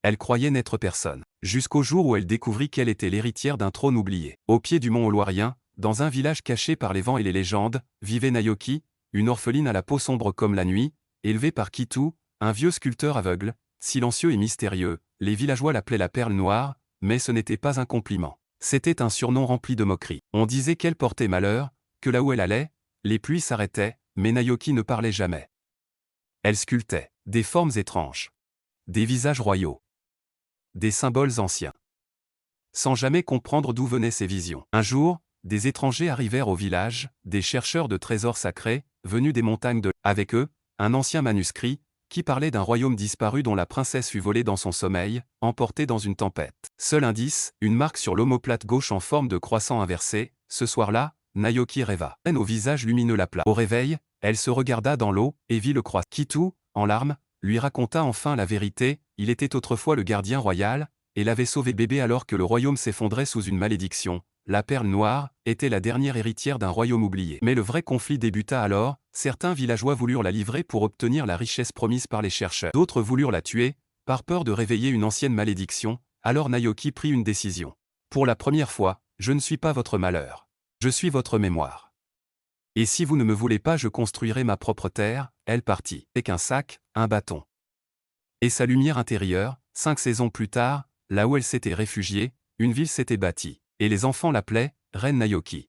Elle croyait n'être personne. Jusqu'au jour où elle découvrit qu'elle était l'héritière d'un trône oublié. Au pied du mont Oloirien, dans un village caché par les vents et les légendes, vivait Nayoki, une orpheline à la peau sombre comme la nuit, élevée par Kitu, un vieux sculpteur aveugle, silencieux et mystérieux. Les villageois l'appelaient la perle noire, mais ce n'était pas un compliment. C'était un surnom rempli de moqueries. On disait qu'elle portait malheur, que là où elle allait, les pluies s'arrêtaient, mais Nayoki ne parlait jamais. Elle sculptait des formes étranges, des visages royaux, des symboles anciens, sans jamais comprendre d'où venaient ces visions. Un jour, des étrangers arrivèrent au village, des chercheurs de trésors sacrés, venus des montagnes de... Avec eux, un ancien manuscrit, qui parlait d'un royaume disparu dont la princesse fut volée dans son sommeil, emportée dans une tempête. Seul indice, une marque sur l'omoplate gauche en forme de croissant inversé. Ce soir-là, Nayoki rêva. Au visage lumineux l'appelant. Au réveil, elle se regarda dans l'eau, et vit le croissant. Kitu, en larmes, lui raconta enfin la vérité. Il était autrefois le gardien royal, et l'avait sauvé bébé alors que le royaume s'effondrait sous une malédiction. La perle noire était la dernière héritière d'un royaume oublié. Mais le vrai conflit débuta alors, certains villageois voulurent la livrer pour obtenir la richesse promise par les chercheurs. D'autres voulurent la tuer, par peur de réveiller une ancienne malédiction. Alors Nayoki prit une décision. Pour la première fois, je ne suis pas votre malheur. Je suis votre mémoire. Et si vous ne me voulez pas, je construirai ma propre terre. Elle partit, avec un sac, un bâton et sa lumière intérieure. 5 saisons plus tard, là où elle s'était réfugiée, une ville s'était bâtie, et les enfants l'appelaient Reine Nayoki.